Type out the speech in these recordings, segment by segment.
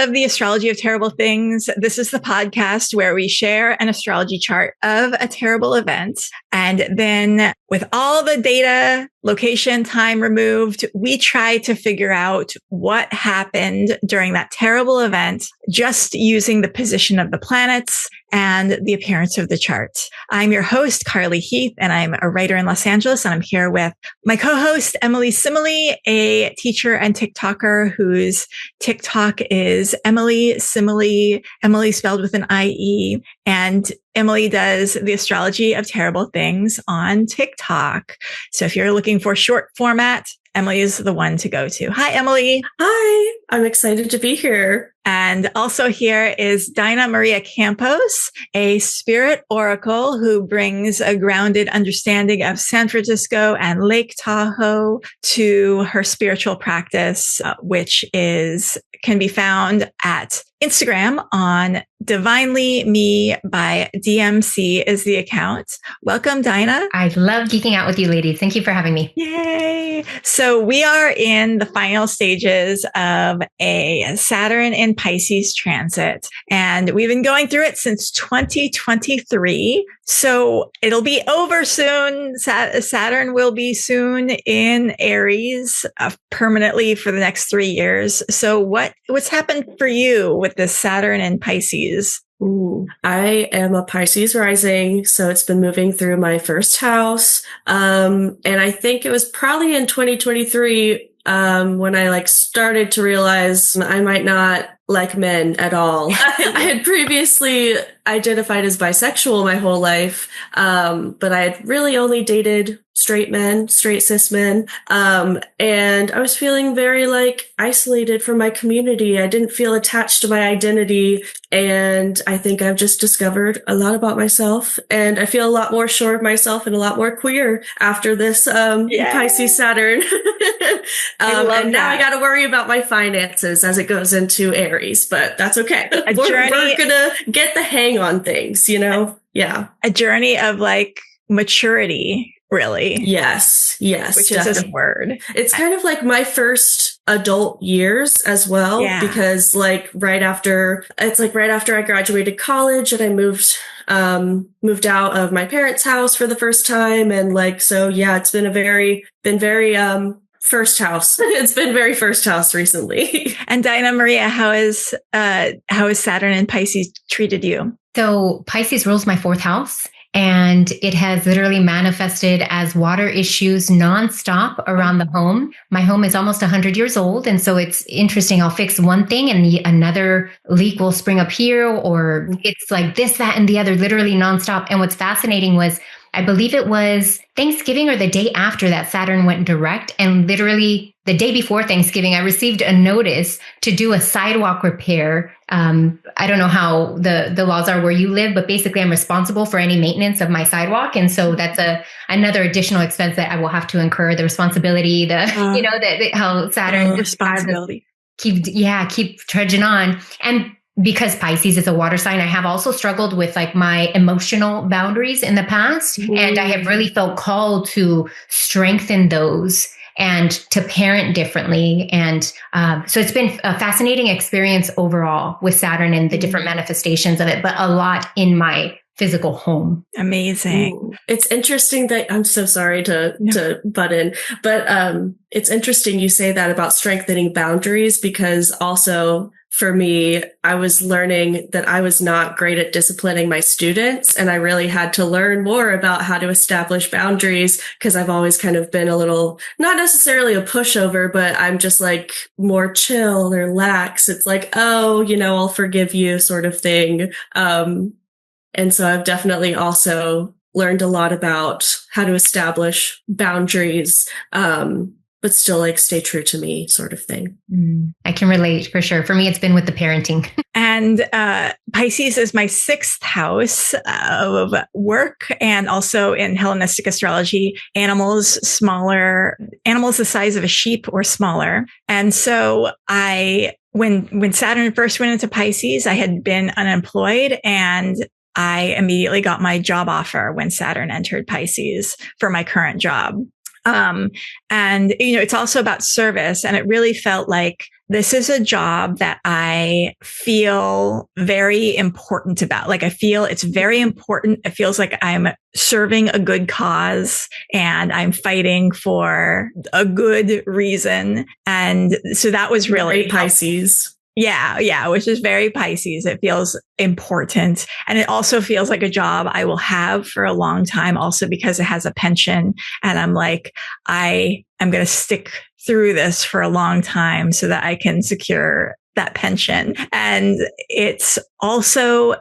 of the Astrology of Terrible Things. This is the podcast where we share an astrology chart of a terrible event. And then with all the data, location, time removed, we try to figure out what happened during that terrible event, just using the position of the planets and the appearance of the chart. I'm your host, Carly Heath, and I'm a writer in Los Angeles. And I'm here with my co-host, Emily Simile, a teacher and TikToker whose TikTok is Emily Simile, Emily spelled with an I-E. And Emily does the Astrology of Terrible Things on TikTok. So if you're looking for short format, Emily is the one to go to. Hi, Emily. Hi, I'm excited to be here. And also here is Dinah Maria Campos, a spirit oracle who brings a grounded understanding of San Francisco and Lake Tahoe to her spiritual practice, which can be found at Instagram on Divinely Me by DMC is the account. Welcome, Dinah. I love geeking out with you ladies. Thank you for having me. Yay. So we are in the final stages of a Saturn in Pisces transit, and we've been going through it since 2023. So it'll be over soon. Saturn will be soon in Aries permanently for the next 3 years. So what's happened for you with this Saturn in Pisces? Ooh, I am a Pisces rising, so it's been moving through my first house. And I think it was probably in 2023 when I started to realize I might not like men at all. I had previously identified as bisexual my whole life, but I had really only dated straight cis men. And I was feeling very isolated from my community. I didn't feel attached to my identity. And I think I've just discovered a lot about myself, and I feel a lot more sure of myself and a lot more queer after this, Pisces Saturn. And now I got to worry about my finances as it goes into Aries, but that's okay. We're gonna get the hang on things, Yeah. A journey of maturity, really. Yes. Which definitely is this word. It's kind of like my first adult years as well, because right after I graduated college and I moved out of my parents' house for the first time. And it's been very first house. It's been very first house recently. And Dinah Maria, how is Saturn and Pisces treated you? So Pisces rules my fourth house, and it has literally manifested as water issues nonstop around the home. My home is almost 100 years old. And so it's interesting. I'll fix one thing and another leak will spring up here, or it's like this, that, and the other, literally nonstop. And what's fascinating was, I believe it was Thanksgiving or the day after that Saturn went direct. And literally the day before Thanksgiving, I received a notice to do a sidewalk repair. I don't know how the laws are where you live, but basically I'm responsible for any maintenance of my sidewalk. And so that's another additional expense that I will have to incur, the responsibility, how Saturn responsibility. Keep trudging on. And because Pisces is a water sign, I have also struggled with my emotional boundaries in the past. Mm-hmm. And I have really felt called to strengthen those and to parent differently. And so it's been a fascinating experience overall with Saturn and the different manifestations of it, but a lot in my physical home. Amazing. Ooh. It's interesting that I'm so sorry to butt in, but it's interesting you say that about strengthening boundaries, because also for me, I was learning that I was not great at disciplining my students, and I really had to learn more about how to establish boundaries, because I've always kind of been a little, not necessarily a pushover, but I'm just more chill or lax. It's I'll forgive you sort of thing. And so I've definitely also learned a lot about how to establish boundaries, but still stay true to me sort of thing. I can relate for sure. For me, it's been with the parenting. And Pisces is my sixth house of work, and also in Hellenistic astrology, animals the size of a sheep or smaller. And so when Saturn first went into Pisces, I had been unemployed, and I immediately got my job offer when Saturn entered Pisces for my current job. And it's also about service. And it really felt like this is a job that I feel very important about. Like, I feel it's very important. It feels like I'm serving a good cause and I'm fighting for a good reason. And so that was really very Pisces. Yeah, which is very Pisces. It feels important. And it also feels like a job I will have for a long time, also because it has a pension. And I'm like, I am going to stick through this for a long time so that I can secure that pension. And it's also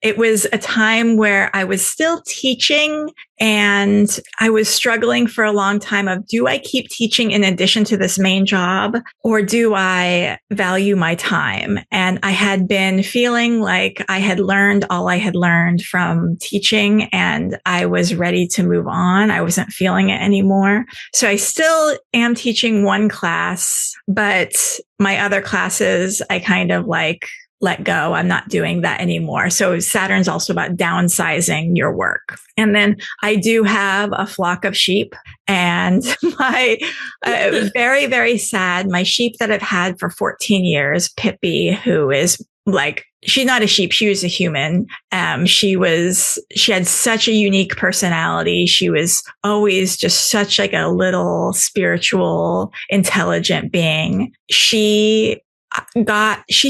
it was a time where I was still teaching and I was struggling for a long time of, do I keep teaching in addition to this main job, or do I value my time? And I had been feeling like I had learned all I had learned from teaching and I was ready to move on. I wasn't feeling it anymore. So I still am teaching one class, but my other classes, I kind of like let go. I'm not doing that anymore. So Saturn's also about downsizing your work. And then I do have a flock of sheep, and my very, very sad, my sheep that I've had for 14 years, Pippi, who is like, she's not a sheep. She was a human. She had such a unique personality. She was always just such like a little spiritual, intelligent being. She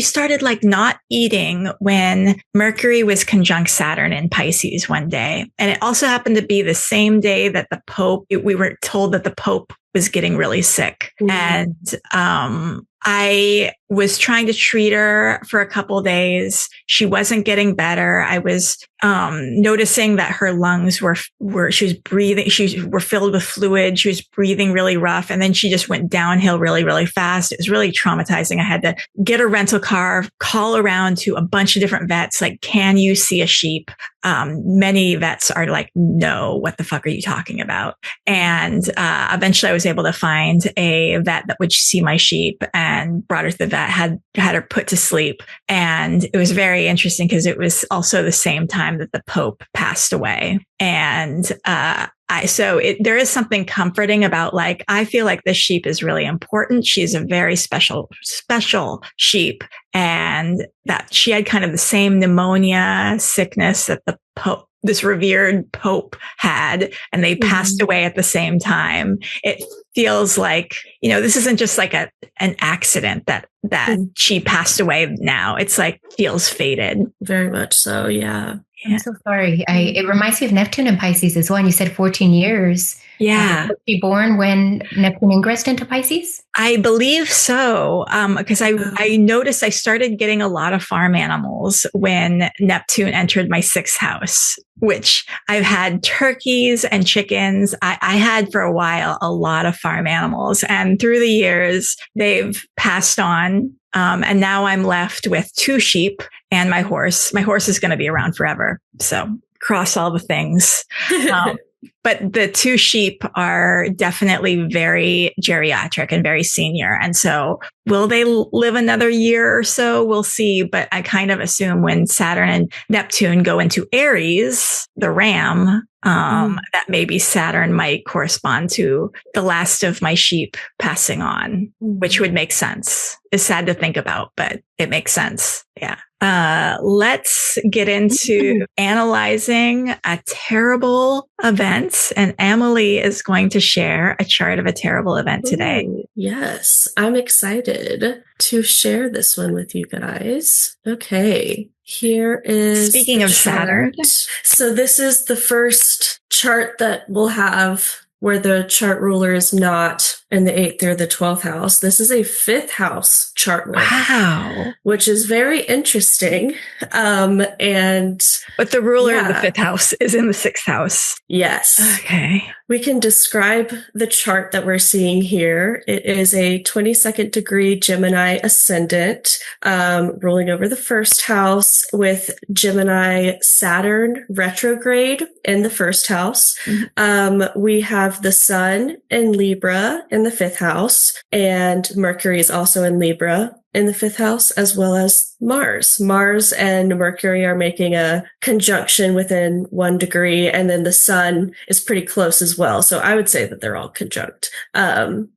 started like not eating when Mercury was conjunct Saturn in Pisces one day. And it also happened to be the same day that we were told that the Pope was getting really sick. Mm-hmm. And, I was trying to treat her for a couple of days. She wasn't getting better. I was noticing that her lungs were she was breathing, were filled with fluid. She was breathing really rough. And then she just went downhill really, really fast. It was really traumatizing. I had to get a rental car, call around to a bunch of different vets. Like, can you see a sheep? Many vets are like, no, what the fuck are you talking about? And eventually I was able to find a vet that would see my sheep and brought her to the vet, had her put to sleep. And it was very interesting because it was also the same time that the Pope passed away. And there is something comforting about, like, I feel like this sheep is really important. She's a very special sheep. And that she had kind of the same pneumonia sickness that the Pope, this revered Pope, had, and they passed away at the same time. It feels like, this isn't just like an accident that she passed away now. It's like, feels fated. Very much so. Yeah. I'm so sorry. It reminds me of Neptune and Pisces as well. And you said 14 years. Yeah. Was she born when Neptune ingressed into Pisces? I believe so. Because I noticed I started getting a lot of farm animals when Neptune entered my 6th house, which I've had turkeys and chickens. I had for a while a lot of farm animals, and through the years they've passed on. And now I'm left with 2 sheep and my horse. My horse is going to be around forever. So cross all the things. But the 2 sheep are definitely very geriatric and very senior. And so will they live another year or so? We'll see. But I kind of assume when Saturn and Neptune go into Aries, the ram, that maybe Saturn might correspond to the last of my sheep passing on, which would make sense. It's sad to think about, but it makes sense. Yeah. Let's get into analyzing a terrible event. And Emily is going to share a chart of a terrible event today. Ooh, yes, I'm excited to share this one with you guys. Okay. Here is, speaking of Saturn. So this is the first chart that we'll have where the chart ruler is not in the 8th or the 12th house. This is a 5th house chart ruler. Wow. Which is very interesting. But the ruler of the 5th house is in the 6th house. Yes. Okay. We can describe the chart that we're seeing here. It is a 22nd degree Gemini ascendant, ruling over the 1st house with Gemini Saturn retrograde in the 1st house. Mm-hmm. We have the sun in Libra in the 5th house, and Mercury is also in Libra in the 5th house, as well as Mars. Mars and Mercury are making a conjunction within 1 degree, and then the sun is pretty close as well. So I would say that they're all conjunct. And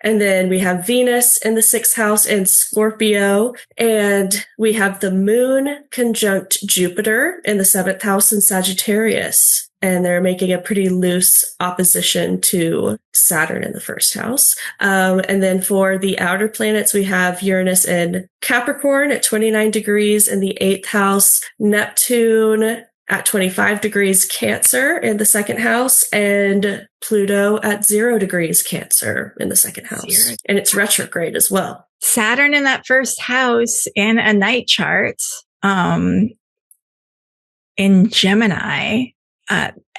And then we have Venus in the 6th house in Scorpio. And we have the moon conjunct Jupiter in the 7th house in Sagittarius. And they're making a pretty loose opposition to Saturn in the 1st house. And then for the outer planets, we have Uranus in Capricorn at 29 degrees in the 8th house, Neptune at 25 degrees Cancer in the 2nd house, and Pluto at 0 degrees Cancer in the 2nd house. And it's retrograde as well. Saturn in that 1st house in a night chart, in Gemini,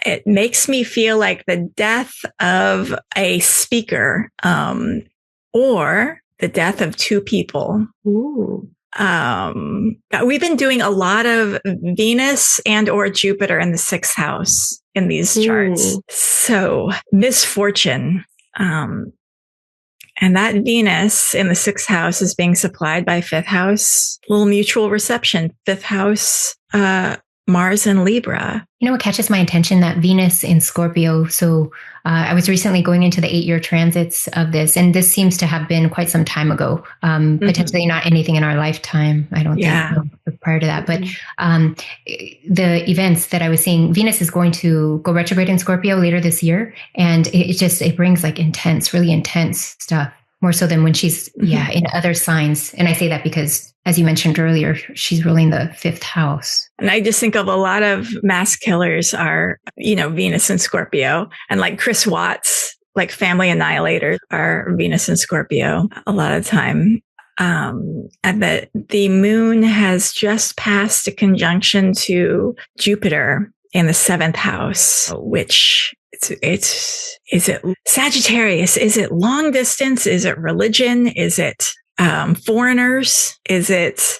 it makes me feel like the death of a speaker, or the death of 2 people. Ooh. We've been doing a lot of Venus and or Jupiter in the 6th house in these charts. So misfortune. And that Venus in the 6th house is being supplied by 5th house, little mutual reception, 5th house, Mars and Libra. You know what catches my attention? That Venus in Scorpio. So I was recently going into the 8-year transits of this, and this seems to have been quite some time ago. Potentially not anything in our lifetime, I don't think, prior to that. But the events that I was seeing, Venus is going to go retrograde in Scorpio later this year, and it brings like really intense stuff. More so than when she's, in other signs. And I say that because, as you mentioned earlier, she's ruling the 5th house. And I just think of a lot of mass killers are, Venus and Scorpio. And like Chris Watts, like family annihilators are Venus and Scorpio a lot of time. And the moon has just passed a conjunction to Jupiter in the 7th house, which is it Sagittarius? Is it long distance? Is it religion? Is it foreigners? Is it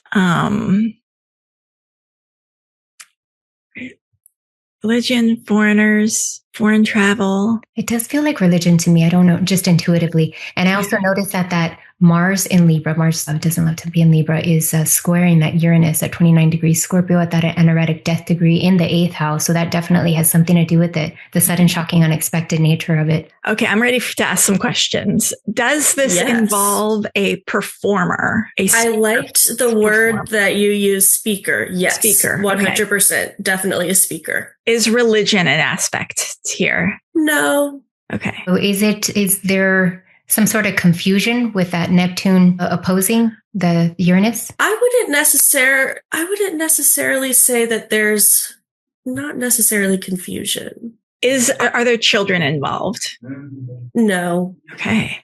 religion, foreigners, foreign travel? It does feel like religion to me. I don't know, just intuitively. And I also noticed that Mars in Libra, Mars doesn't love to be in Libra, is squaring that Uranus at 29 degrees Scorpio at that anoretic death degree in the 8th house. So that definitely has something to do with it, the sudden, shocking, unexpected nature of it. Okay, I'm ready to ask some questions. Does this involve a performer? I liked the word that you used, speaker. Yes, speaker. 100%. Okay. Definitely a speaker. Is religion an aspect here? No. Okay. So is there some sort of confusion with that Neptune opposing the Uranus? I wouldn't necessarily say that there's not necessarily confusion. Are there children involved? No. Okay.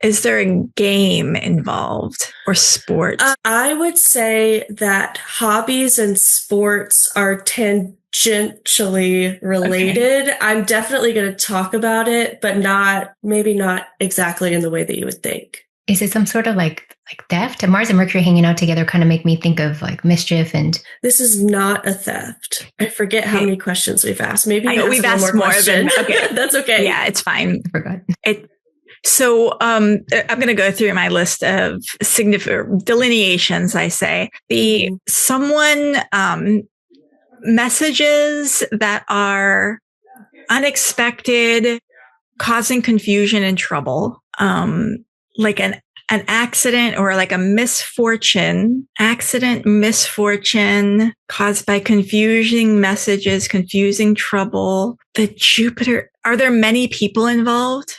Is there a game involved or sport? I would say that hobbies and sports are tangentially related. Okay. I'm definitely going to talk about it, but maybe not exactly in the way that you would think. Is it some sort of like theft? Mars and Mercury hanging out together kind of make me think of like mischief and... This is not a theft. I forget how many questions we've asked. Maybe we've asked more than... Okay. That's okay. Yeah, it's fine. I forgot. So I'm going to go through my list of significant delineations, I say. Someone... messages that are unexpected, causing confusion and trouble, like an accident or like a misfortune caused by confusing messages, confusing trouble. The Jupiter, are there many people involved?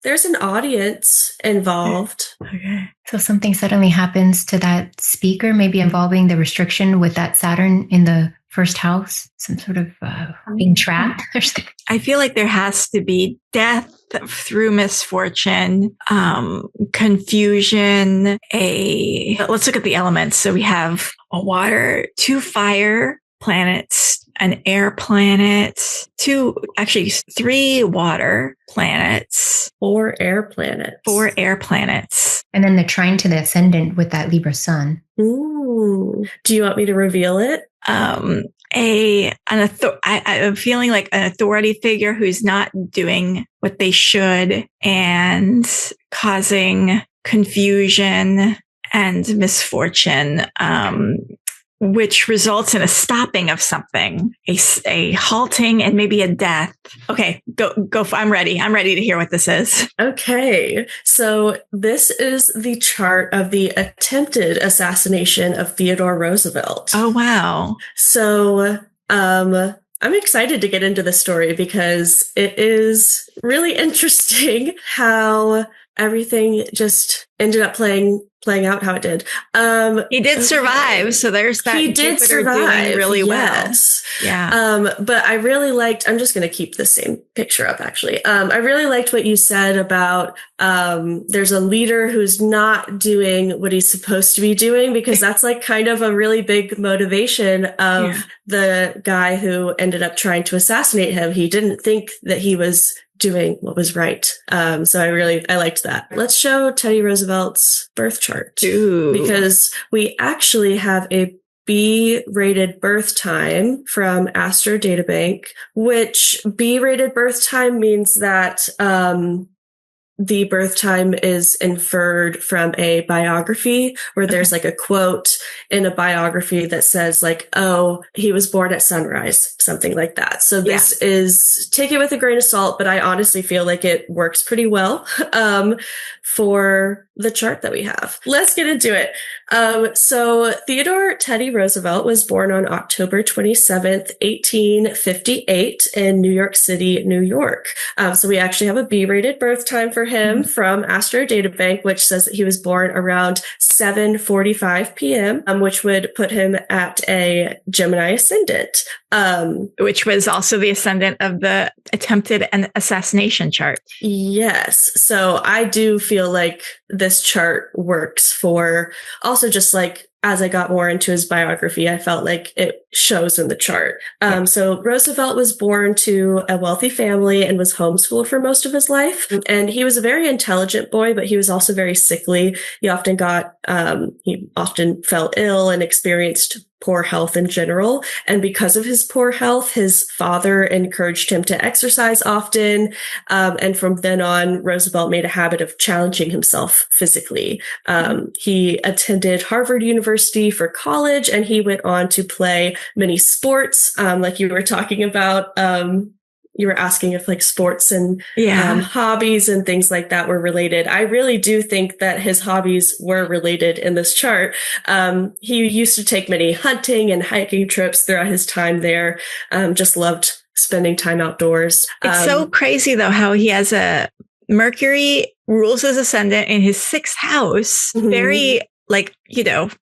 There's an audience involved. Okay. So something suddenly happens to that speaker, maybe involving the restriction with that Saturn in the 1st house, some sort of being trapped or something. I feel like there has to be death through misfortune, confusion, let's look at the elements. So we have a water, 2 fire planets, an air planet, 3 water planets, 4 air planets. 4 air planets. And then the trine to the ascendant with that Libra sun. Ooh. Do you want me to reveal it? I'm feeling like an authority figure who's not doing what they should and causing confusion and misfortune. which results in a stopping of something, a halting and maybe a death. Okay, go. I'm ready. I'm ready to hear what this is. Okay. So this is the chart of the attempted assassination of Theodore Roosevelt. Oh, wow. So, I'm excited to get into the story because it is really interesting how everything just ended up playing out how it did. He did survive, so there's that. He did survive doing really yes. well. Yeah. But I really liked. I'm just going to keep the same picture up. Actually, I really liked what you said about there's a leader who's not doing what he's supposed to be doing, because that's like kind of a really big motivation of the guy who ended up trying to assassinate him. He didn't think that he was doing what was right. So I liked that. Let's show Teddy Roosevelt's birth chart. Ooh. Because we actually have a B-rated birth time from Astro Databank, which B-rated birth time means that the birth time is inferred from a biography where there's like a quote in a biography that says like, oh, he was born at sunrise, something like that. So this is, take it with a grain of salt, but I honestly feel like it works pretty well for the chart that we have. Let's get into it. So Theodore Teddy Roosevelt was born on October 27th, 1858 in New York City, New York. So we actually have a B-rated birth time for him from Astro Databank, which says that he was born around 7:45 p.m., which would put him at a Gemini ascendant. Which was also the ascendant of the attempted assassination chart. Yes. So I do feel like this chart works for also just like, as I got more into his biography, I felt like it shows in the chart. So Roosevelt was born to a wealthy family and was homeschooled for most of his life. And he was a very intelligent boy, but he was also very sickly. He often fell ill and experienced poor health in general. And because of his poor health, his father encouraged him to exercise often. And from then on, Roosevelt made a habit of challenging himself physically. He attended Harvard University for college, and he went on to play many sports, like you were talking about. You were asking if like sports and hobbies and things like that were related. I really do think that his hobbies were related in this chart. He used to take many hunting and hiking trips throughout his time there. Just loved spending time outdoors. It's so crazy though, how he has a Mercury rules his ascendant in his sixth house. Very like,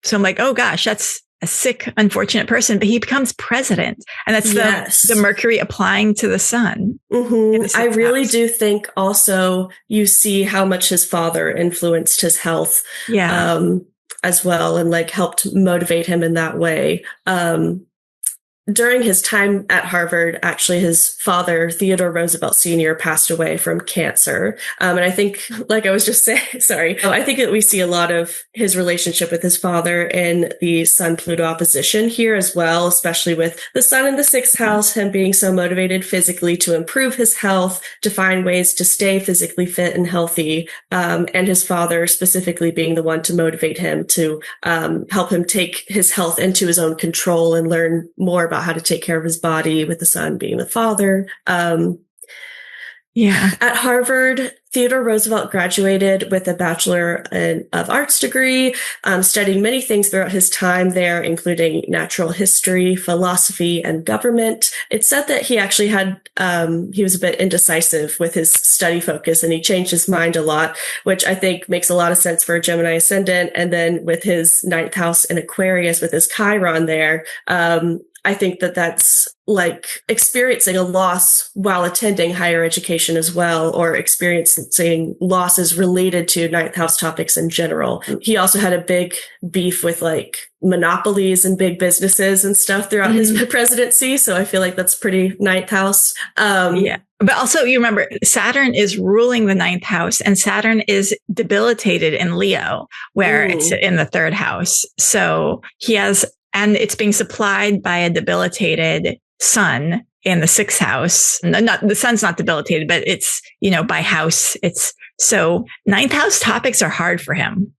so I'm like, oh gosh, that's a sick, unfortunate person, but he becomes president. And that's the Mercury applying to the sun. I really do think also you see how much his father influenced his health as well, and like helped motivate him in that way. During his time at Harvard, actually, his father, Theodore Roosevelt Sr., passed away from cancer. And I think, like I was just saying, I think that we see a lot of his relationship with his father in the Sun-Pluto opposition here as well, especially with the sun in the sixth house, him being so motivated physically to improve his health, to find ways to stay physically fit and healthy, and his father specifically being the one to motivate him to help him take his health into his own control and learn more about how to take care of his body, with the son being the father. At Harvard, Theodore Roosevelt graduated with a Bachelor of Arts degree, studying many things throughout his time there, including natural history, philosophy, and government. It said that he actually he was a bit indecisive with his study focus, and he changed his mind a lot, which I think makes a lot of sense for a Gemini ascendant. And then with his ninth house in Aquarius, with his Chiron there, I think that that's like experiencing a loss while attending higher education as well, or experiencing losses related to ninth house topics in general. He also had a big beef with like monopolies and big businesses and stuff throughout his presidency. So I feel like that's pretty ninth house. But also you remember Saturn is ruling the ninth house, and Saturn is debilitated in Leo, where it's in the third house. So and it's being supplied by a debilitated sun in the sixth house. The sun's not debilitated, but it's, by house. So ninth house topics are hard for him.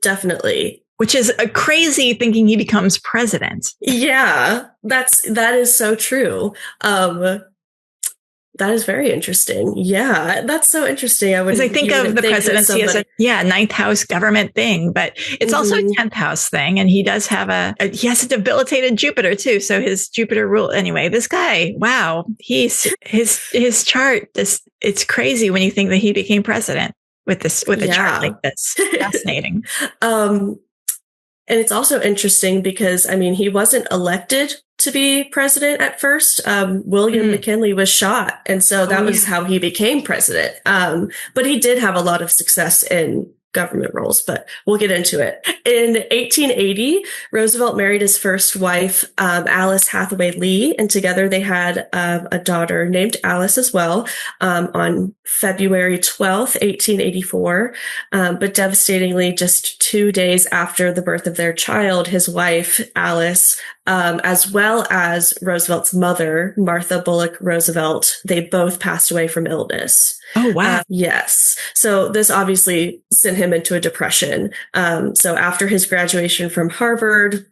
Definitely. which is a crazy thinking he becomes president. Yeah, that is so true. That is very interesting. Yeah, that's so interesting. Because I think of the presidency as a ninth house government thing, but it's also a 10th house thing. And he does have he has a debilitated Jupiter too. So his Jupiter rule, anyway, this guy, wow, his chart, it's crazy when you think that he became president with a chart like this. Fascinating. And it's also interesting because, I mean, he wasn't elected to be president at first. William McKinley was shot. And so that was how he became president. But he did have a lot of success in government roles, but we'll get into it. In 1880, Roosevelt married his first wife, Alice Hathaway Lee, and together they had a daughter named Alice as well, on February 12th, 1884. But devastatingly, just 2 days after the birth of their child, his wife, Alice, as well as Roosevelt's mother, Martha Bullock Roosevelt, they both passed away from illness. Oh, wow. Yes. So this obviously sent him into a depression. So after his graduation from Harvard,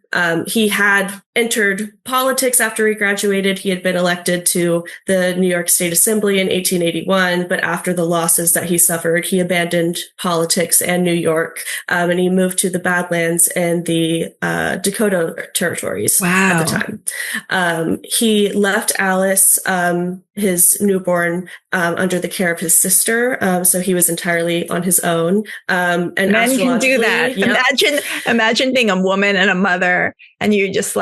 he had entered politics after he graduated. He had been elected to the New York State Assembly in 1881, but after the losses that he suffered, he abandoned politics and New York, and he moved to the Badlands and the Dakota territories at the time. He left Alice, his newborn, under the care of his sister, so he was entirely on his own. And men can do that. Yep. Imagine being a woman and a mother, and you just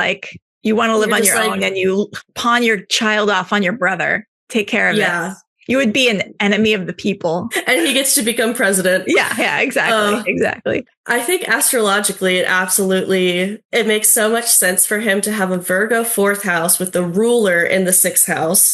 you want to live on your own, and you pawn your child off on your brother. Take care of it. You would be an enemy of the people. And he gets to become president. Yeah, exactly. Exactly. I think astrologically, it makes so much sense for him to have a Virgo 4th house with the ruler in the 6th house.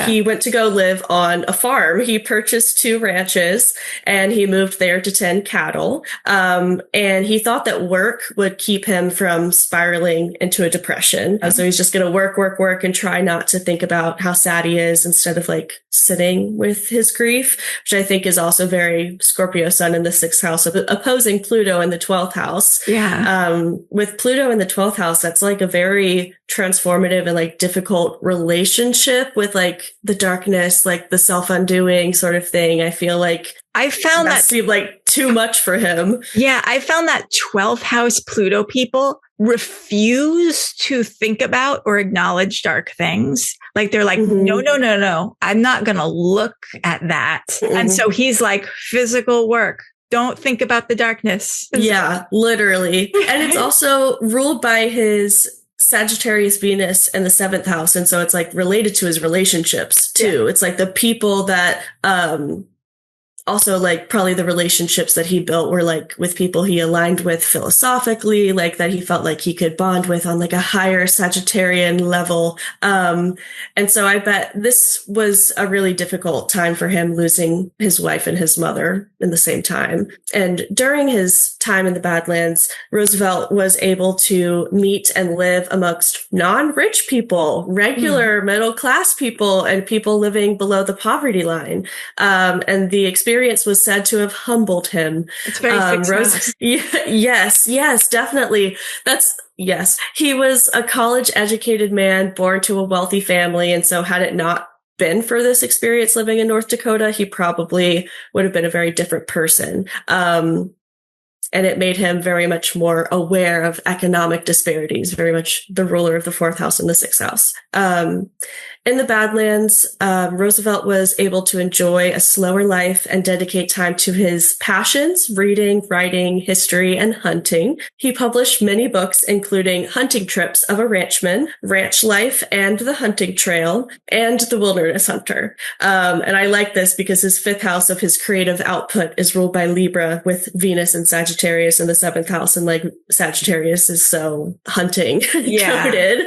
He went to go live on a farm. He purchased 2 ranches and he moved there to tend cattle. And he thought that work would keep him from spiraling into a depression. So he's just going to work, and try not to think about how sad he is instead of sitting with his grief, which I think is also very Scorpio sun in the 6th house, opposing Pluto in the 12th house. Yeah. With Pluto in the 12th house, that's a very transformative and difficult relationship with the darkness, the self-undoing sort of thing. I feel I found that seemed too much for him. Yeah. I found that 12th house Pluto people refuse to think about or acknowledge dark things. They're no, I'm not going to look at that. And so he's physical work. Don't think about the darkness. Yeah, literally. And it's also ruled by his Sagittarius Venus in the 7th house. And so it's related to his relationships too. Yeah. It's the people that, also probably the relationships that he built were with people he aligned with philosophically, that he felt he could bond with on a higher Sagittarian level. And so I bet this was a really difficult time for him, losing his wife and his mother in the same time. And during his time in the Badlands, Roosevelt was able to meet and live amongst non-rich people, regular middle-class people, and people living below the poverty line. And the experience was said to have humbled him. It's very yes, definitely. Yes. He was a college-educated man born to a wealthy family, and so had it not been for this experience living in North Dakota, he probably would have been a very different person. And it made him very much more aware of economic disparities, very much the ruler of the 4th house and the 6th house. In the Badlands, Roosevelt was able to enjoy a slower life and dedicate time to his passions, reading, writing, history, and hunting. He published many books, including Hunting Trips of a Ranchman, Ranch Life and the Hunting Trail, and The Wilderness Hunter. And I like this because his 5th house of his creative output is ruled by Libra with Venus and Sagittarius in the 7th house. And Sagittarius is so hunting coded.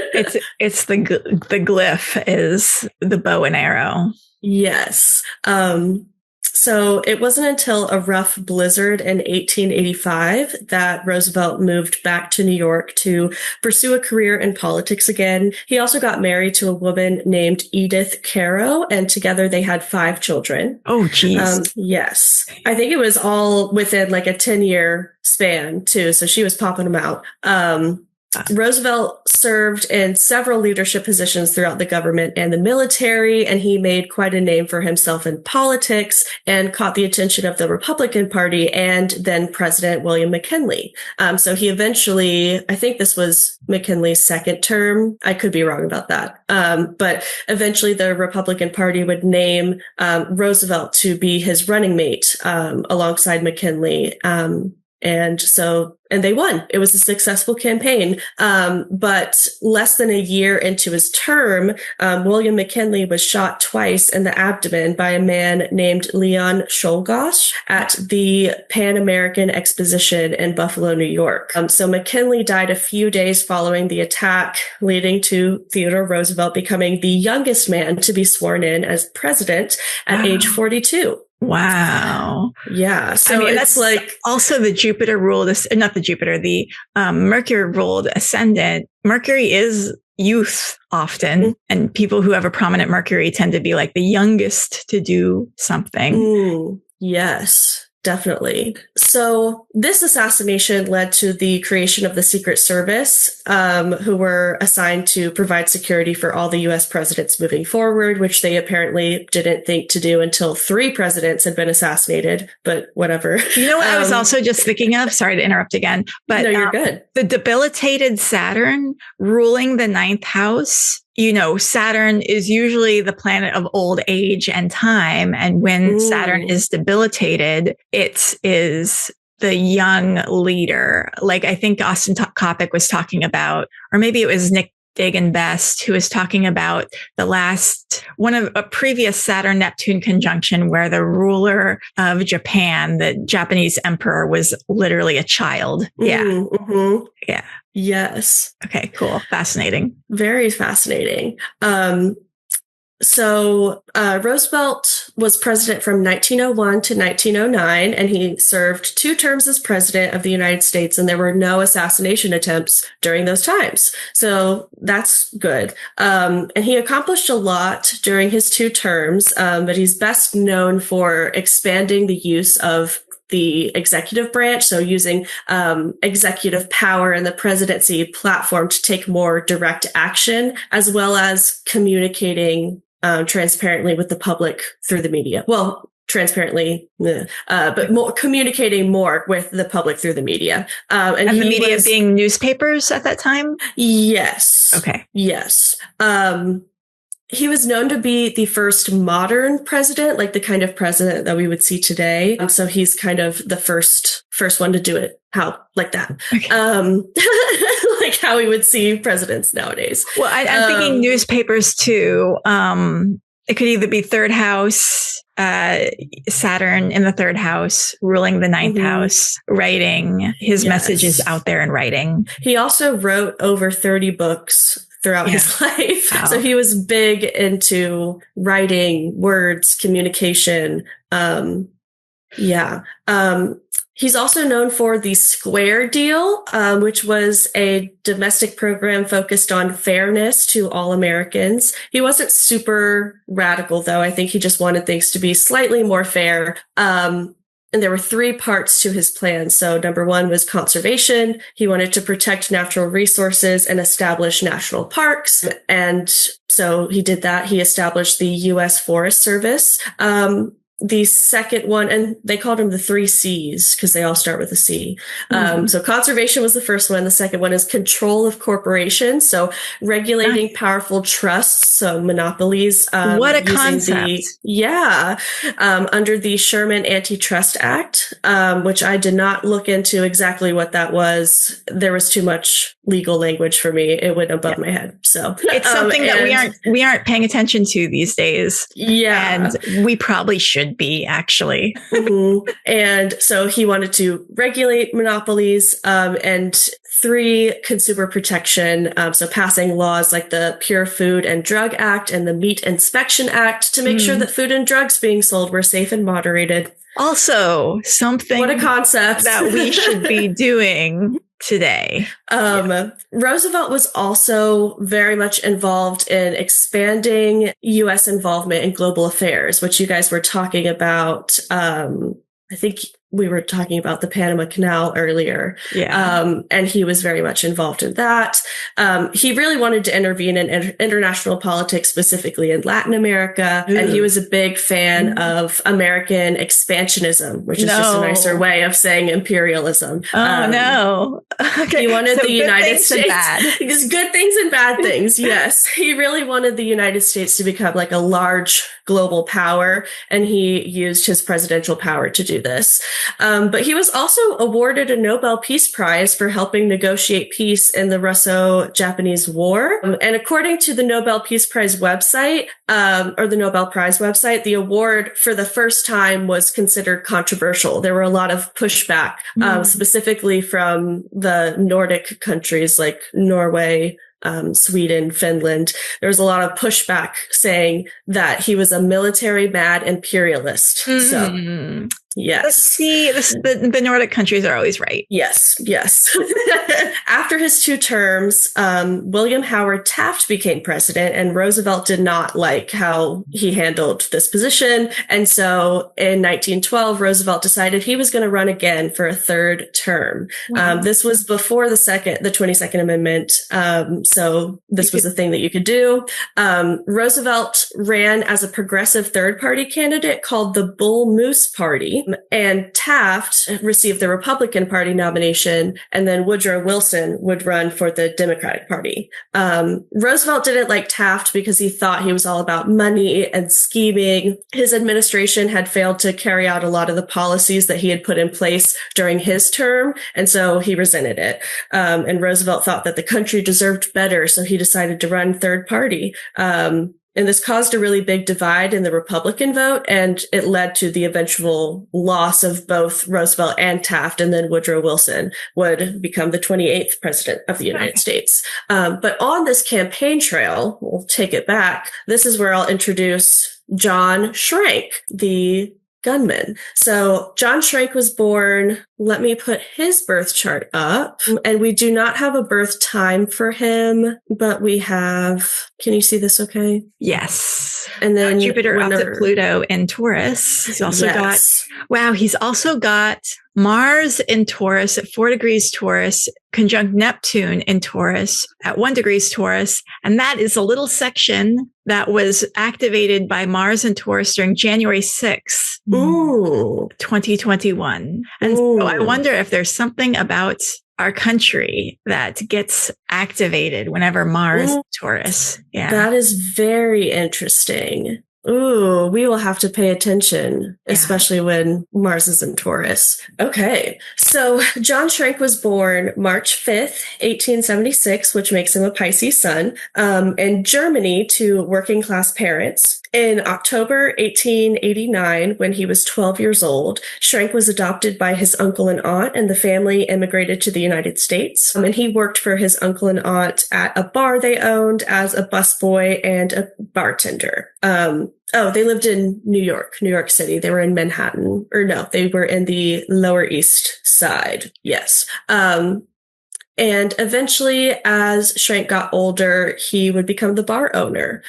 It's the glyph is the bow and arrow. Yes. So it wasn't until a rough blizzard in 1885 that Roosevelt moved back to New York to pursue a career in politics again. He also got married to a woman named Edith Caro, and together they had 5 children. Oh, geez. Yes. I think it was all within like a 10-year span too. So she was popping them out. Roosevelt served in several leadership positions throughout the government and the military, and he made quite a name for himself in politics and caught the attention of the Republican Party and then President William McKinley. So he eventually, I think this was McKinley's second term. I could be wrong about that. But eventually the Republican Party would name Roosevelt to be his running mate alongside McKinley. And they won. It was a successful campaign. But less than a year into his term, William McKinley was shot twice in the abdomen by a man named Leon Czolgosz at the Pan American Exposition in Buffalo, New York. So McKinley died a few days following the attack, leading to Theodore Roosevelt becoming the youngest man to be sworn in as president at age 42. Wow. Yeah. So that's like also the Jupiter ruled, not the Jupiter, the Mercury ruled ascendant. Mercury is youth often, and people who have a prominent Mercury tend to be like the youngest to do something. Yes. Definitely. So this assassination led to the creation of the Secret Service, who were assigned to provide security for all the U.S. presidents moving forward, which they apparently didn't think to do until 3 presidents had been assassinated, but whatever. You know what I was also just thinking of? Sorry to interrupt again, but no, you're good. The debilitated Saturn ruling the 9th house. You know, Saturn is usually the planet of old age and time. And when Saturn is debilitated, it is the young leader. Like I think Austin Coppock was talking about, or maybe it was Nick Dagan Best, who was talking about one of a previous Saturn Neptune conjunction where the ruler of Japan, the Japanese emperor, was literally a child. Yeah. Yeah. Yes. Okay, cool. Fascinating. Very fascinating. So Roosevelt was president from 1901 to 1909, and he served 2 terms as president of the United States, and there were no assassination attempts during those times. So that's good. And he accomplished a lot during his 2 terms, but he's best known for expanding the use of the executive branch, so using executive power and the presidency platform to take more direct action, as well as communicating transparently with the public through the media. Well, transparently, but communicating more with the public through the media. And the media being newspapers at that time? Yes. Okay. Yes. He was known to be the first modern president, like the kind of president that we would see today. So he's kind of the first one to do it. Like that. Okay. Like how we would see presidents nowadays. Well, I'm thinking newspapers too. It could either be 3rd house, Saturn in the 3rd house, ruling the 9th house, writing his messages out there in writing. He also wrote over 30 books throughout his life. Wow. So he was big into writing, words, communication. He's also known for the Square Deal, which was a domestic program focused on fairness to all Americans. He wasn't super radical, though. I think he just wanted things to be slightly more fair. And there were 3 parts to his plan. So number 1 was conservation. He wanted to protect natural resources and establish national parks. And so he did that. He established the U.S. Forest Service. The second one, and they called them the 3 C's because they all start with a C. So conservation was the first one. The second one is control of corporations. So regulating powerful trusts, so monopolies. What a concept. Under the Sherman Antitrust Act, which I did not look into exactly what that was. There was too much legal language for me. It went above my head. So it's something that we aren't paying attention to these days. Yeah. And we probably should should be, actually. Mm-hmm. And so he wanted to regulate monopolies and 3, consumer protection. So passing laws like the Pure Food and Drug Act and the Meat Inspection Act to make sure that food and drugs being sold were safe and moderated. Also, something what a concept that we should be doing today. Roosevelt was also very much involved in expanding U.S. involvement in global affairs, which you guys were talking about. I think we were talking about the Panama Canal earlier. Yeah. And he was very much involved in that. He really wanted to intervene in international politics, specifically in Latin America. Ooh. And he was a big fan of American expansionism, which is just a nicer way of saying imperialism. Oh, no. Okay. He wanted the United States. Just good things and bad things. Yes. He really wanted the United States to become like a large global power. And he used his presidential power to do this. But he was also awarded a Nobel Peace Prize for helping negotiate peace in the Russo-Japanese War. And according to the Nobel Peace Prize website, or the Nobel Prize website, the award for the first time was considered controversial. There were a lot of pushback, specifically from the Nordic countries like Norway, Sweden, Finland. There was a lot of pushback saying that he was a military mad imperialist. So, yes. Let's see, the Nordic countries are always right. Yes, yes. After his 2 terms, William Howard Taft became president, and Roosevelt did not like how he handled this position. And so in 1912, Roosevelt decided he was going to run again for a 3rd term. Wow. This was before the 22nd Amendment. So this was a thing that you could do. Roosevelt ran as a progressive third party candidate called the Bull Moose Party, and Taft received the Republican Party nomination, and then Woodrow Wilson would run for the Democratic Party. Roosevelt didn't like Taft because he thought he was all about money and scheming. His administration had failed to carry out a lot of the policies that he had put in place during his term, and so he resented it. And Roosevelt thought that the country deserved better, so he decided to run third party. And this caused a really big divide in the Republican vote, and it led to the eventual loss of both Roosevelt and Taft, and then Woodrow Wilson would become the 28th president of the United States. But on this campaign trail, we'll take it back. This is where I'll introduce John Schrank, the gunman. So John Schrank was born, let me put his birth chart up, and we do not have a birth time for him, but we have, can you see this okay? Yes. And then Jupiter opposite Pluto in Taurus. He's also he's also got Mars in Taurus at 4 degrees Taurus, conjunct Neptune in Taurus at 1 degrees Taurus. And that is a little section that was activated by Mars in Taurus during January 6th, 2021. And so I wonder if there's something about our country that gets activated whenever Mars is Taurus. Yeah. That is very interesting. Ooh, we will have to pay attention, especially when Mars is in Taurus. Okay. So John Schrank was born March 5th, 1876, which makes him a Pisces sun, in Germany to working class parents. In October 1889, when he was 12 years old, Schrank was adopted by his uncle and aunt, and the family immigrated to the United States. And he worked for his uncle and aunt at a bar they owned as a busboy and a bartender. They lived in New York City. They were in Manhattan. Or no, they were in the Lower East Side. Yes. And eventually, as Schrank got older, he would become the bar owner.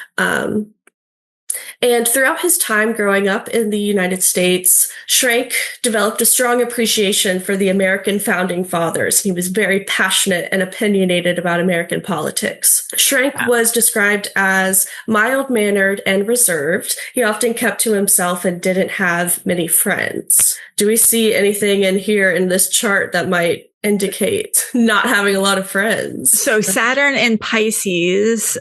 And throughout his time growing up in the United States, Schrank developed a strong appreciation for the American founding fathers. He was very passionate and opinionated about American politics. Schrank was described as mild-mannered and reserved. He often kept to himself and didn't have many friends. Do we see anything in here in this chart that might indicate not having a lot of friends? So Saturn in Pisces,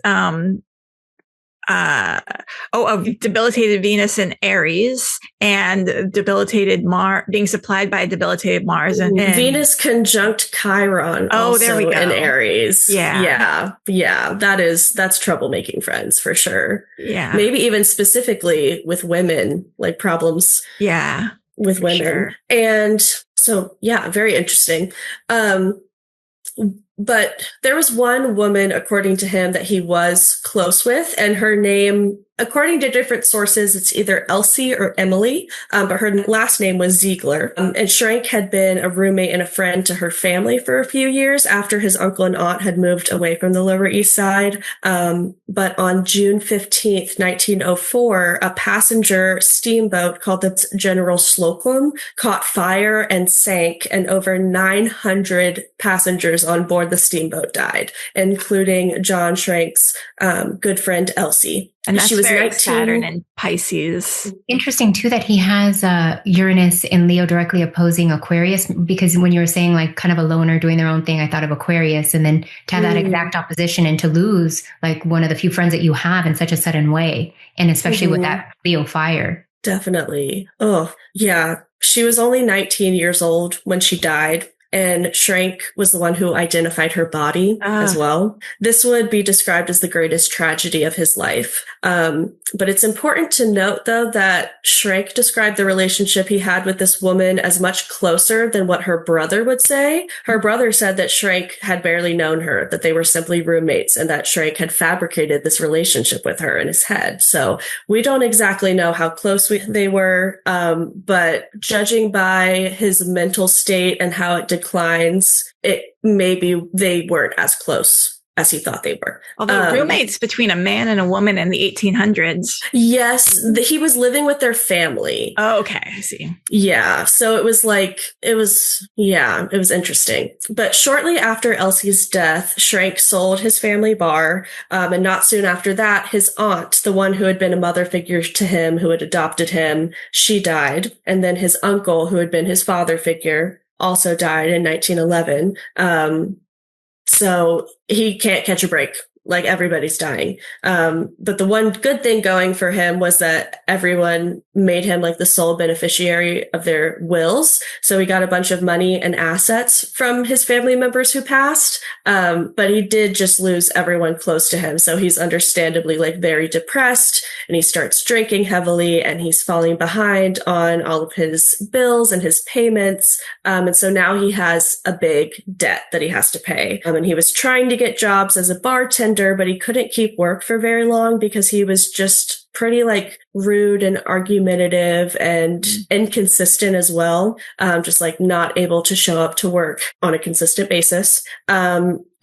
of debilitated Venus and Aries, and debilitated Mars, being supplied by a debilitated Mars and Venus conjunct Chiron. Oh, there we go. In Aries. Yeah. That's troublemaking friends for sure. Yeah. Maybe even specifically with women, like problems. Yeah. With women. Sure. And so, very interesting. But there was one woman, according to him, that he was close with, and her name, according to different sources, it's either Elsie or Emily, but her last name was Ziegler. And Schrank had been a roommate and a friend to her family for a few years after his uncle and aunt had moved away from the Lower East Side. But on June 15th, 1904, a passenger steamboat called the General Slocum caught fire and sank, and over 900 passengers on board the steamboat died, including John Schrank's good friend Elsie. And that's she was very 19. Saturn and Pisces. Interesting too that he has Uranus in Leo directly opposing Aquarius, because when you were saying like kind of a loner doing their own thing, I thought of Aquarius, and then to have that exact opposition and to lose like one of the few friends that you have in such a sudden way, and especially with that Leo fire. Definitely. Oh, yeah. She was only 19 years old when she died. And Schrank was the one who identified her body as well. This would be described as the greatest tragedy of his life. But it's important to note, though, that Schrank described the relationship he had with this woman as much closer than what her brother would say. Her brother said that Schrank had barely known her, that they were simply roommates, and that Schrank had fabricated this relationship with her in his head. So we don't exactly know how close they were, but judging by his mental state and how it declines, maybe they weren't as close as he thought they were. Although roommates between a man and a woman in the 1800s. Yes, he was living with their family. Oh, okay. I see. Yeah. So it was interesting. But shortly after Elsie's death, Schrank sold his family bar. And not soon after that, his aunt, the one who had been a mother figure to him, who had adopted him, she died. And then his uncle, who had been his father figure, also died in 1911. So he can't catch a break. Like, everybody's dying. But the one good thing going for him was that everyone made him like the sole beneficiary of their wills. So he got a bunch of money and assets from his family members who passed. But he did just lose everyone close to him. So he's understandably like very depressed, and he starts drinking heavily, and he's falling behind on all of his bills and his payments. And so now he has a big debt that he has to pay. And he was trying to get jobs as a bartender, but he couldn't keep work for very long because he was just pretty like rude and argumentative and inconsistent as well. Just like not able to show up to work on a consistent basis.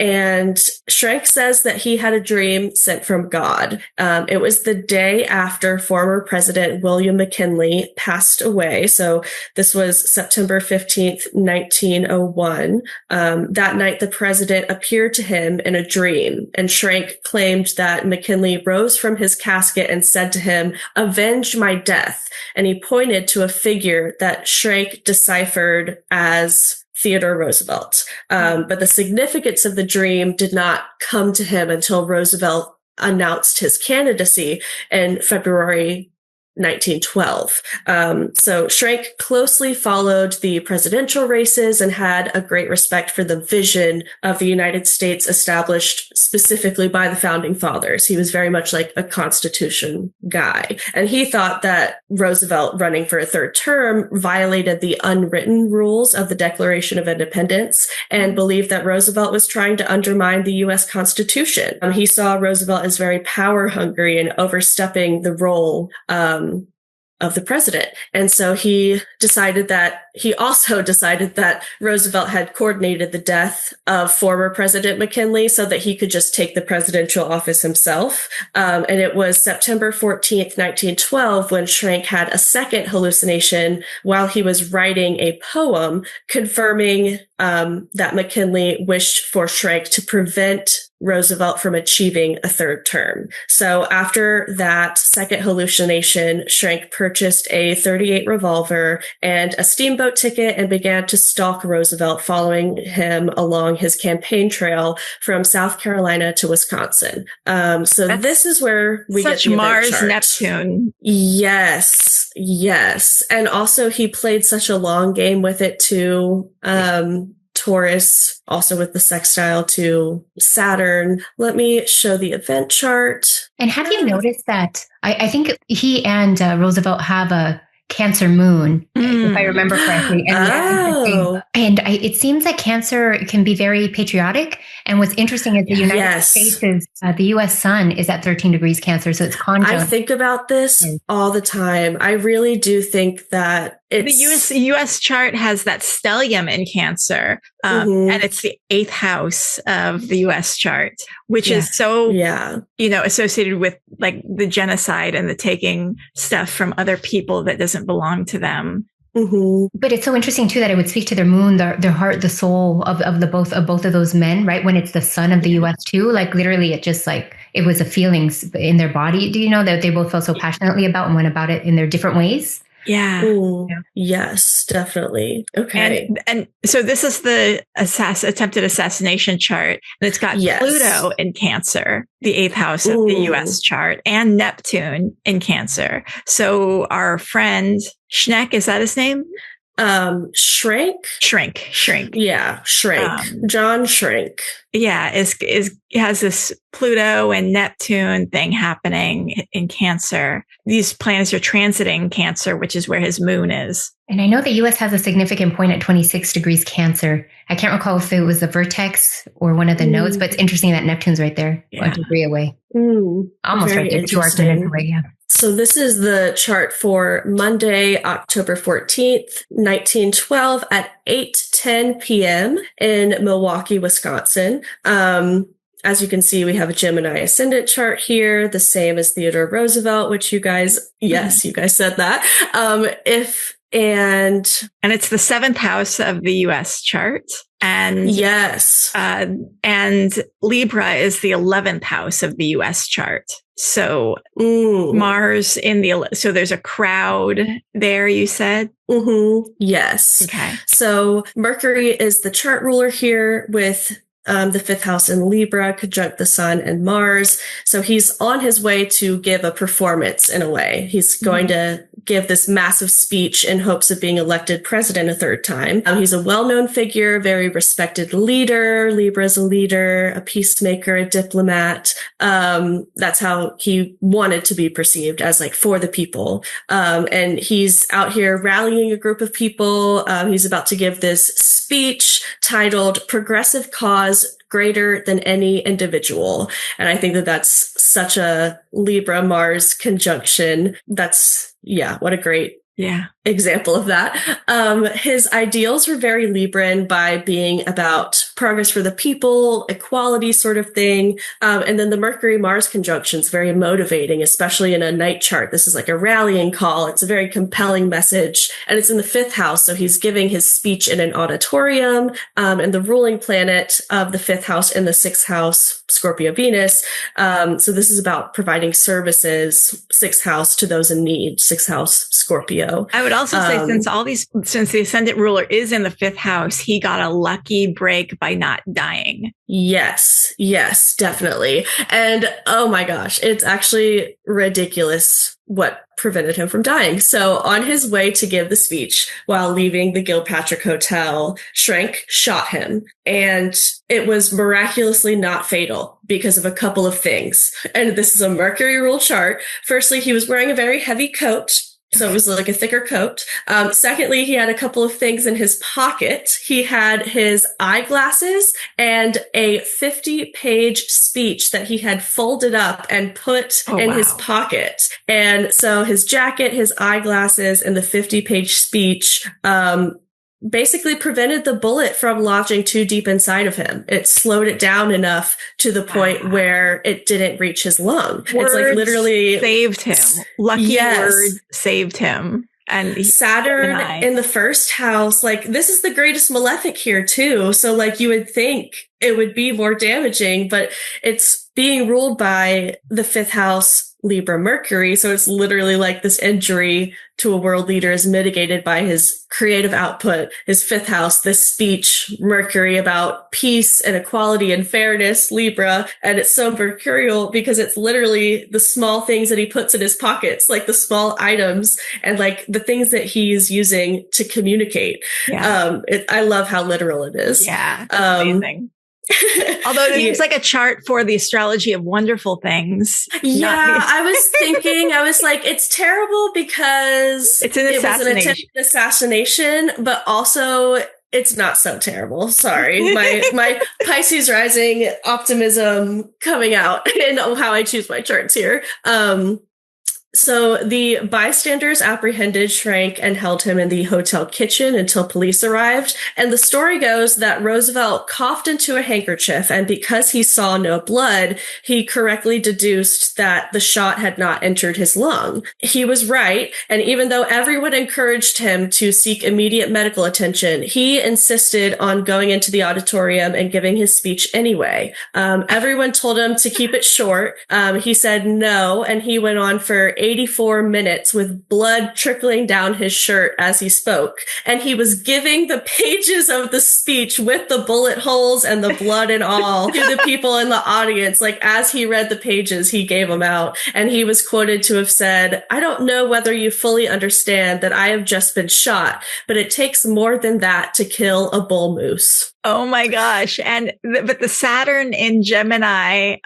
And Schrank says that he had a dream sent from God. It was the day after former President William McKinley passed away. So this was September 15th, 1901. That night, the president appeared to him in a dream, and Schrank claimed that McKinley rose from his casket and said to him, "Avenge my death." And he pointed to a figure that Schrank deciphered as Theodore Roosevelt. But the significance of the dream did not come to him until Roosevelt announced his candidacy in February 1912. So Schrank closely followed the presidential races and had a great respect for the vision of the United States established specifically by the founding fathers. He was very much like a Constitution guy. And he thought that Roosevelt running for a third term violated the unwritten rules of the Declaration of Independence and believed that Roosevelt was trying to undermine the U.S. Constitution. He saw Roosevelt as very power hungry and overstepping the role of the president. And so he also decided that Roosevelt had coordinated the death of former President McKinley so that he could just take the presidential office himself. And it was September 14th, 1912, when Schrank had a second hallucination while he was writing a poem confirming that McKinley wished for Schrank to prevent Roosevelt from achieving a third term. So after that second hallucination, Schrenk purchased a .38 revolver and a steamboat ticket and began to stalk Roosevelt, following him along his campaign trail from South Carolina to Wisconsin. This is where we get the Mars chart. Neptune. Yes. And also he played such a long game with it too. Taurus, also with the sextile to Saturn. Let me show the event chart. And have you noticed that I think he and Roosevelt have a Cancer moon, if I remember correctly. And it seems like Cancer can be very patriotic. And what's interesting is the United States is, the U.S. sun is at 13 degrees Cancer. So it's conjunct. I think about this all the time. I really do think that the U.S. chart has that stellium in Cancer, and it's the 8th house of the U.S. chart, which is so, associated with like the genocide and the taking stuff from other people that doesn't belong to them. But it's so interesting too that it would speak to their moon, their heart, the soul of both of those men, right? When it's the sun of the U.S. too, like literally, it just like it was the feelings in their body. Do you know that they both felt so passionately about and went about it in their different ways? Yeah. Ooh, yes, definitely. Okay. And so this is the attempted assassination chart. And it's got Pluto in Cancer, the 8th house of the U.S. chart, and Neptune in Cancer. So our friend Schneck, is that his name? Schrenk. Yeah, Schrenk. John Schrenk. Yeah, has this Pluto and Neptune thing happening in Cancer. These planets are transiting Cancer, which is where his moon is. And I know the U.S. has a significant point at 26 degrees Cancer. I can't recall if it was the vertex or one of the nodes, but it's interesting that Neptune's right there, a degree away. Almost right there, 2 minutes away, yeah. So this is the chart for Monday, October 14th, 1912 at 8:10 p.m. in Milwaukee, Wisconsin. As you can see, we have a Gemini ascendant chart here, the same as Theodore Roosevelt, which you guys said that. And it's the 7th house of the U.S. chart. And and Libra is the 11th house of the U.S. chart. So Mars so there's a crowd there, you said? Yes. Okay. So Mercury is the chart ruler here with the 5th house in Libra, conjunct the sun and Mars. So he's on his way to give a performance in a way. He's going to give this massive speech in hopes of being elected president a third time. He's a well-known figure, very respected leader. Libra's a leader, a peacemaker, a diplomat. That's how he wanted to be perceived, as like for the people. And he's out here rallying a group of people. He's about to give this speech titled Progressive Cause Greater Than Any Individual. And I think that that's such a Libra Mars conjunction. What a great example of that. His ideals were very Libran by being about progress for the people, equality sort of thing. And then the Mercury-Mars conjunction is very motivating, especially in a night chart. This is like a rallying call. It's a very compelling message. And it's in the 5th house. So he's giving his speech in an auditorium. And the ruling planet of the 5th house in the 6th house, Scorpio Venus. So this is about providing services, 6th house, to those in need, 6th house, Scorpio. I would also say since the ascendant ruler is in the 5th house, he got a lucky break by not dying. Yes, definitely. And oh my gosh, it's actually ridiculous what prevented him from dying. So on his way to give the speech while leaving the Gilpatrick Hotel, Schrenk shot him. And it was miraculously not fatal because of a couple of things. And this is a Mercury rule chart. Firstly, he was wearing a very heavy coat. So it was like a thicker coat. Secondly, he had a couple of things in his pocket. He had his eyeglasses and a 50-page speech that he had folded up and put in his pocket. And so his jacket, his eyeglasses, and the 50-page speech, basically prevented the bullet from lodging too deep inside of him. It slowed it down enough to the point where it didn't reach his lung. Words it's like literally saved him. Lucky words saved him. And Saturn Gemini. in the first house, like this is the greatest malefic here too. So like you would think it would be more damaging, but it's being ruled by the fifth house Libra Mercury. So it's literally like this injury to a world leader is mitigated by his creative output, his fifth house, this speech, Mercury, about peace and equality and fairness, Libra. And it's so mercurial because it's literally the small things that he puts in his pockets, like the small items and like the things that he's using to communicate. Yeah. I love how literal it is. Yeah. Amazing. Although it seems like a chart for the astrology of wonderful things. Yeah, I was thinking, I was like, it's terrible because it's an assassination. It was an attempted assassination, but also it's not so terrible. Sorry. My Pisces rising optimism coming out in how I choose my charts here. So the bystanders apprehended Schrank and held him in the hotel kitchen until police arrived. And the story goes that Roosevelt coughed into a handkerchief, and because he saw no blood, he correctly deduced that the shot had not entered his lung. He was right, and even though everyone encouraged him to seek immediate medical attention, he insisted on going into the auditorium and giving his speech anyway. Everyone told him to keep it short. He said no, and he went on for 84 minutes with blood trickling down his shirt as he spoke. And he was giving the pages of the speech with the bullet holes and the blood and all to the people in the audience. Like as he read the pages, he gave them out. And he was quoted to have said, "I don't know whether you fully understand that I have just been shot, but it takes more than that to kill a bull moose." Oh my gosh. But the Saturn in Gemini.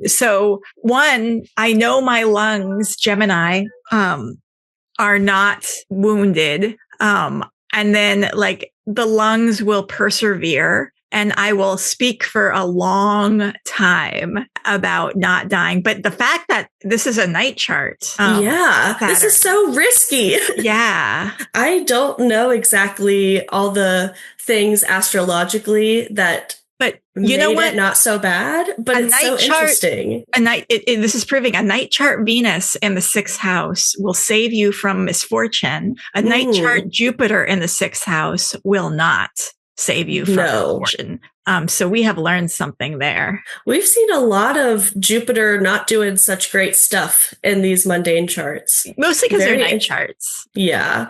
So one, I know my lungs, Gemini, are not wounded. And then like the lungs will persevere and I will speak for a long time about not dying. But the fact that this is a night chart. Saturn. This is so risky. Yeah. I don't know exactly all the things astrologically that but you know what? Not so bad, but it's so interesting. This is proving a night chart Venus in the sixth house will save you from misfortune. A night chart Jupiter in the sixth house will not save you from misfortune. So we have learned something there. We've seen a lot of Jupiter not doing such great stuff in these mundane charts. Mostly because they're night charts. Yeah.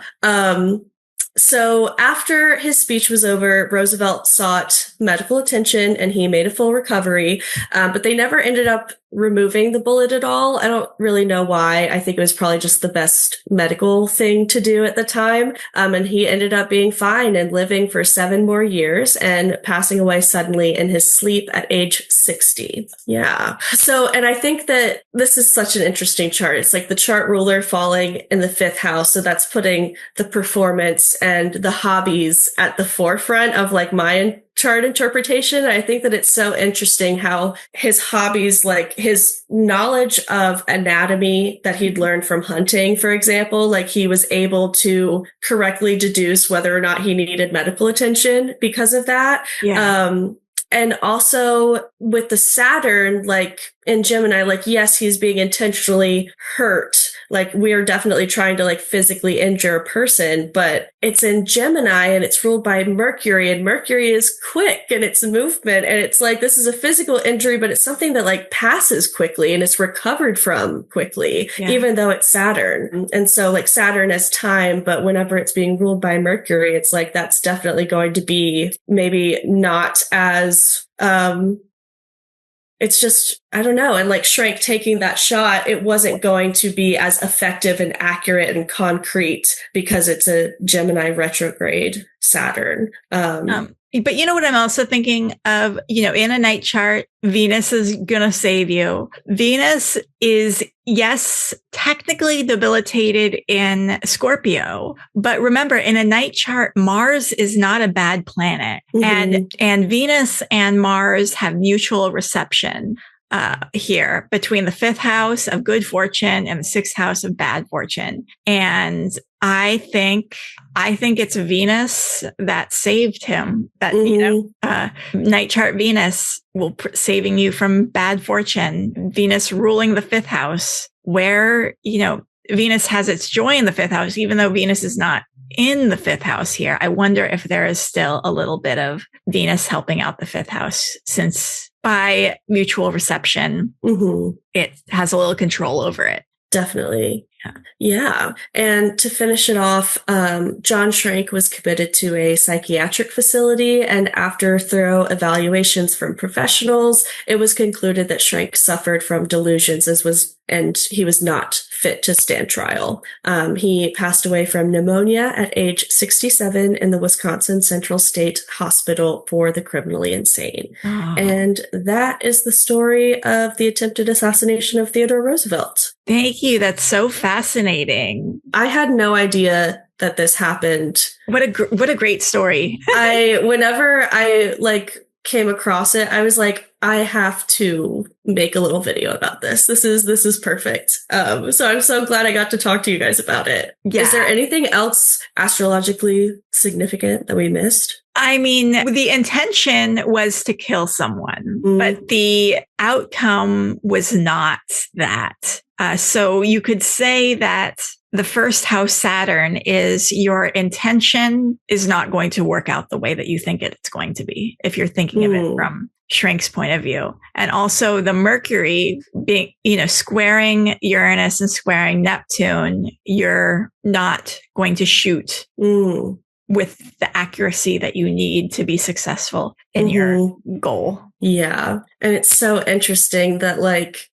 So after his speech was over, Roosevelt sought medical attention and he made a full recovery. But they never ended up removing the bullet at all. I don't really know why. I think it was probably just the best medical thing to do at the time. And he ended up being fine and living for 7 more years and passing away suddenly in his sleep at age 60. Yeah. So, and I think that this is such an interesting chart. It's like the chart ruler falling in the 5th house. So that's putting the performance and the hobbies at the forefront of like my chart interpretation. I think that it's so interesting how his hobbies, like his knowledge of anatomy that he'd learned from hunting, for example, like he was able to correctly deduce whether or not he needed medical attention because of that. Yeah. And also with the Saturn, like in Gemini, like, yes, he's being intentionally hurt. Like we are definitely trying to like physically injure a person, but it's in Gemini and it's ruled by Mercury, and Mercury is quick in its movement. And it's like, this is a physical injury, but it's something that like passes quickly and it's recovered from quickly, even though it's Saturn. And so like Saturn has time, but whenever it's being ruled by Mercury, it's like, that's definitely going to be maybe not as, it's just, I don't know. And like Schrank taking that shot, it wasn't going to be as effective and accurate and concrete because it's a Gemini retrograde Saturn. But you know what I'm also thinking of, you know, in a night chart, Venus is going to save you. Venus is, yes, technically debilitated in Scorpio, but remember in a night chart, Mars is not a bad planet, and Venus and Mars have mutual reception here between the 5th house of good fortune and the 6th house of bad fortune. And I think it's Venus that saved him. That, you know, night chart Venus will saving you from bad fortune. Venus ruling the 5th house, where, you know, Venus has its joy in the fifth house, even though Venus is not in the fifth house here. I wonder if there is still a little bit of Venus helping out the fifth house, since by mutual reception, it has a little control over it. Definitely. Yeah. And to finish it off, John Schrank was committed to a psychiatric facility, and after thorough evaluations from professionals, it was concluded that Schrank suffered from delusions and he was not fit to stand trial. He passed away from pneumonia at age 67 in the Wisconsin Central State Hospital for the Criminally Insane. Oh. And that is the story of the attempted assassination of Theodore Roosevelt. Thank you. That's so fascinating. I had no idea that this happened. What a great story. Whenever I came across it, I was like, I have to make a little video about this. This is perfect. So I'm so glad I got to talk to you guys about it. Yeah. Is there anything else astrologically significant that we missed? I mean, the intention was to kill someone, but the outcome was not that. So you could say that the first house Saturn is your intention is not going to work out the way that you think it's going to be, if you're thinking of it from Schrank's point of view. And also the Mercury being, squaring Uranus and squaring Neptune, you're not going to shoot with the accuracy that you need to be successful in your goal. Yeah. And it's so interesting that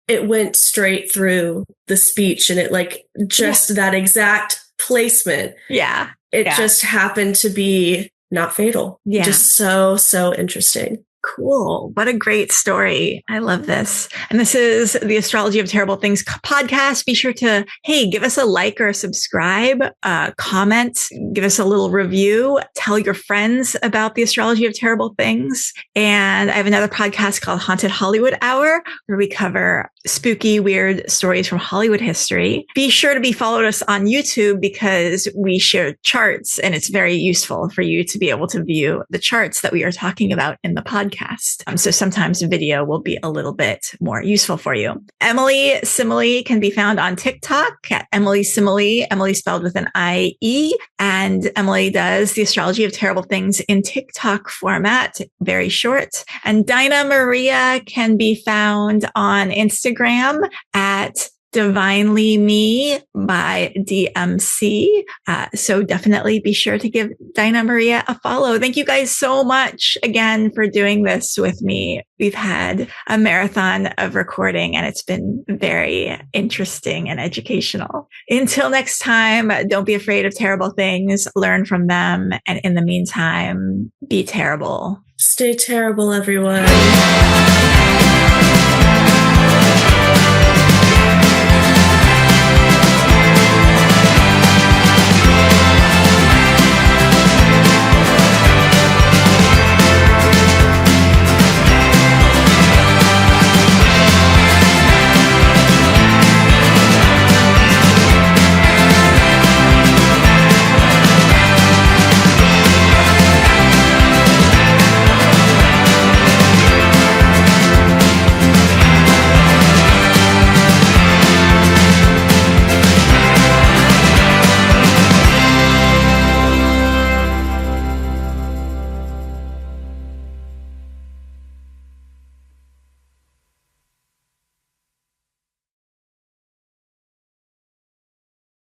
it went straight through the speech, and it that exact placement. Yeah. It just happened to be not fatal. Yeah. Just so interesting. Cool. What a great story. I love this. And this is the Astrology of Terrible Things podcast. Be sure to, give us a like or a subscribe, comment, give us a little review, tell your friends about the Astrology of Terrible Things. And I have another podcast called Haunted Hollywood Hour, where we cover spooky, weird stories from Hollywood history. Be sure to be followed us on YouTube, because we share charts, and it's very useful for you to be able to view the charts that we are talking about in the podcast. So sometimes video will be a little bit more useful for you. Emily Simile can be found on TikTok at Emily Simile, Emily spelled with an I-E. And Emily does the Astrology of Terrible Things in TikTok format, very short. And Dinah Maria can be found on Instagram at Divinely Me by DMC. So definitely be sure to give Dinah Maria a follow. Thank you guys so much again for doing this with me. We've had a marathon of recording, and it's been very interesting and educational. Until next time, don't be afraid of terrible things. Learn from them. And in the meantime, be terrible. Stay terrible, everyone.